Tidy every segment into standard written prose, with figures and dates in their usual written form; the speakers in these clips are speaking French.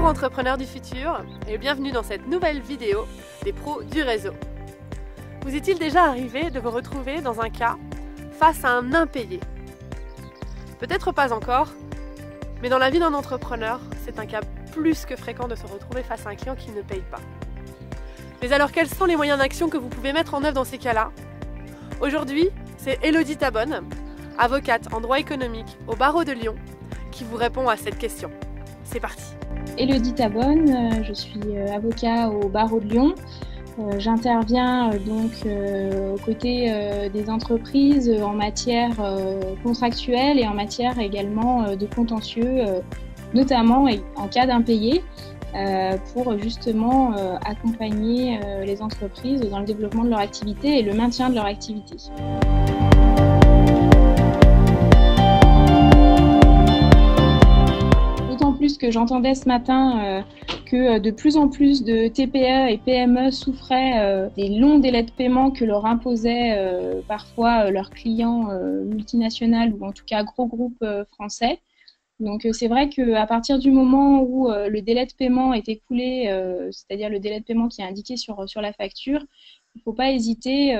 entrepreneurs du futur et bienvenue dans cette nouvelle vidéo des pros du réseau. Vous est-il déjà arrivé de vous retrouver dans un cas face à un impayé? Peut-être pas encore, mais dans la vie d'un entrepreneur, c'est un cas plus que fréquent de se retrouver face à un client qui ne paye pas. Mais alors quels sont les moyens d'action que vous pouvez mettre en œuvre dans ces cas-là? Aujourd'hui, c'est Élodie Tabonne, avocate en droit économique au barreau de Lyon, qui vous répond à cette question. C'est parti. Élodie Tabonne, je suis avocat au barreau de Lyon. J'interviens donc aux côtés des entreprises en matière contractuelle et en matière également de contentieux, notamment en cas d'impayé, pour justement accompagner les entreprises dans le développement de leur activité et le maintien de leur activité. Plus que j'entendais ce matin que de plus en plus de TPE et PME souffraient des longs délais de paiement que leur imposaient parfois leurs clients multinationaux ou en tout cas gros groupes français. Donc c'est vrai qu'à partir du moment où le délai de paiement est écoulé, c'est-à-dire le délai de paiement qui est indiqué sur la facture, il ne faut pas hésiter,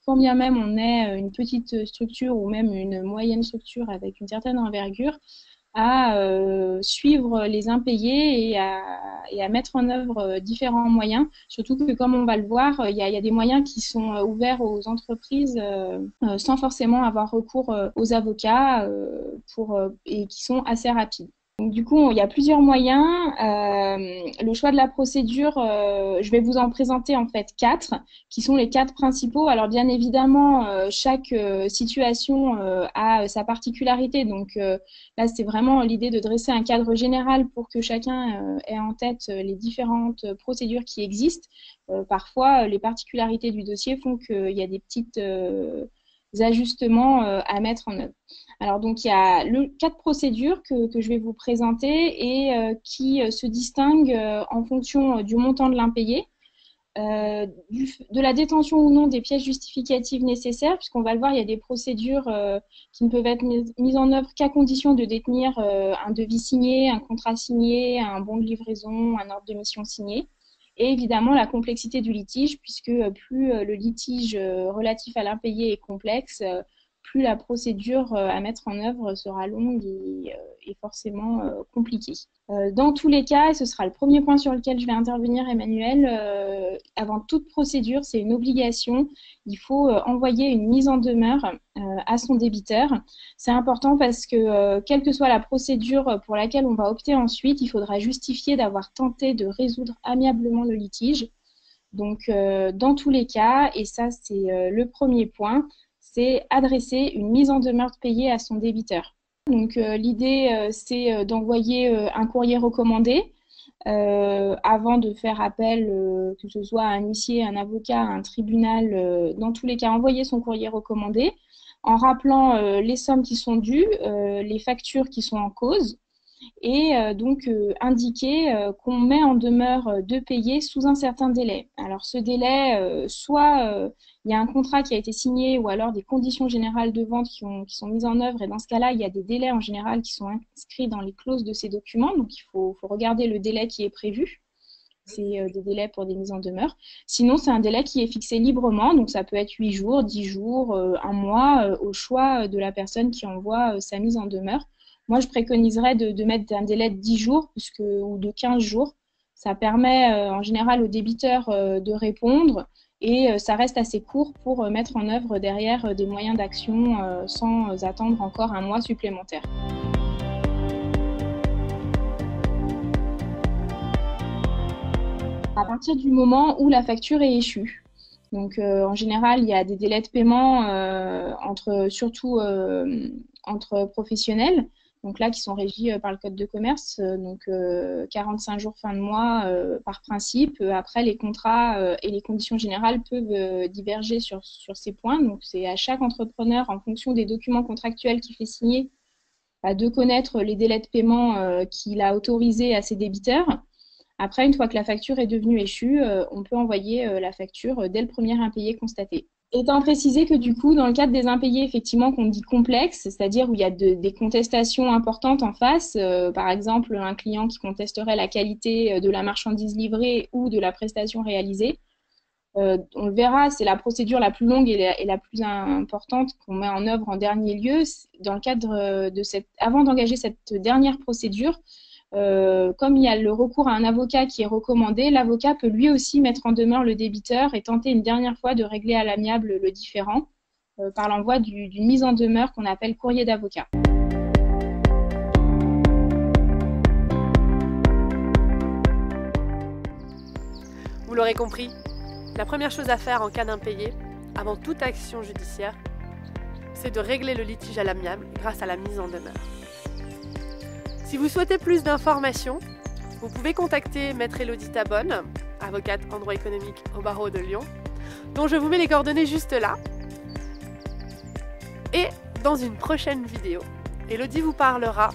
quand bien même on est une petite structure ou même une moyenne structure avec une certaine envergure, à suivre les impayés et à mettre en œuvre différents moyens, surtout que comme on va le voir, il y a des moyens qui sont ouverts aux entreprises sans forcément avoir recours aux avocats et qui sont assez rapides. Donc, du coup, il y a plusieurs moyens. Le choix de la procédure, je vais vous en présenter en fait 4, qui sont les 4 principaux. Alors bien évidemment, chaque situation a sa particularité. Donc là, c'est vraiment l'idée de dresser un cadre général pour que chacun ait en tête les différentes procédures qui existent. Parfois, les particularités du dossier font qu'il y a des petites ajustements à mettre en œuvre. Alors donc il y a 4 procédures que je vais vous présenter et qui se distinguent en fonction du montant de l'impayé, de la détention ou non des pièces justificatives nécessaires, puisqu'on va le voir, il y a des procédures qui ne peuvent être mises en œuvre qu'à condition de détenir un devis signé, un contrat signé, un bon de livraison, un ordre de mission signé. Et évidemment, la complexité du litige, puisque plus le litige relatif à l'impayé est complexe, plus la procédure à mettre en œuvre sera longue et forcément compliquée. Dans tous les cas, et ce sera le premier point sur lequel je vais intervenir, Emmanuel, avant toute procédure, c'est une obligation. Il faut envoyer une mise en demeure à son débiteur. C'est important parce que quelle que soit la procédure pour laquelle on va opter ensuite, il faudra justifier d'avoir tenté de résoudre amiablement le litige. Donc, dans tous les cas, et ça c'est le premier point, c'est adresser une mise en demeure payée à son débiteur. Donc l'idée, c'est d'envoyer un courrier recommandé avant de faire appel, que ce soit à un huissier, un avocat, un tribunal, dans tous les cas, envoyer son courrier recommandé en rappelant les sommes qui sont dues, les factures qui sont en cause, et donc indiquer qu'on met en demeure de payer sous un certain délai. Alors ce délai, soit il y a un contrat qui a été signé ou alors des conditions générales de vente qui sont mises en œuvre, et dans ce cas-là, il y a des délais en général qui sont inscrits dans les clauses de ces documents, donc il faut regarder le délai qui est prévu. C'est des délais pour des mises en demeure. Sinon, c'est un délai qui est fixé librement, donc ça peut être 8 jours, 10 jours, un mois, au choix de la personne qui envoie sa mise en demeure. Moi, je préconiserais de mettre un délai de 10 jours ou de 15 jours. Ça permet en général au débiteur de répondre et ça reste assez court pour mettre en œuvre derrière des moyens d'action sans attendre encore un mois supplémentaire. À partir du moment où la facture est échue. Donc en général, il y a des délais de paiement surtout entre professionnels. Donc là, qui sont régis par le Code de commerce, donc 45 jours fin de mois par principe. Après, les contrats et les conditions générales peuvent diverger sur ces points. Donc c'est à chaque entrepreneur, en fonction des documents contractuels qu'il fait signer, de connaître les délais de paiement qu'il a autorisés à ses débiteurs. Après, une fois que la facture est devenue échue, on peut envoyer la facture dès le premier impayé constaté. Étant précisé que du coup, dans le cadre des impayés, effectivement, qu'on dit complexes, c'est-à-dire où il y a des contestations importantes en face, par exemple un client qui contesterait la qualité de la marchandise livrée ou de la prestation réalisée, on le verra, c'est la procédure la plus longue et la plus importante qu'on met en œuvre en dernier lieu. Dans le cadre de avant d'engager cette dernière procédure, comme il y a le recours à un avocat qui est recommandé, l'avocat peut lui aussi mettre en demeure le débiteur et tenter une dernière fois de régler à l'amiable le différend par l'envoi d'une mise en demeure qu'on appelle courrier d'avocat. Vous l'aurez compris, la première chose à faire en cas d'impayé, avant toute action judiciaire, c'est de régler le litige à l'amiable grâce à la mise en demeure. Si vous souhaitez plus d'informations, vous pouvez contacter Maître Élodie Tabonne, avocate en droit économique au barreau de Lyon, dont je vous mets les coordonnées juste là. Et dans une prochaine vidéo, Élodie vous parlera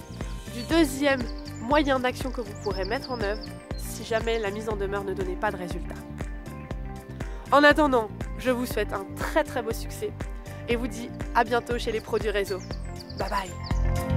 du deuxième moyen d'action que vous pourrez mettre en œuvre si jamais la mise en demeure ne donnait pas de résultat. En attendant, je vous souhaite un très beau succès et vous dis à bientôt chez les pros du réseau. Bye bye.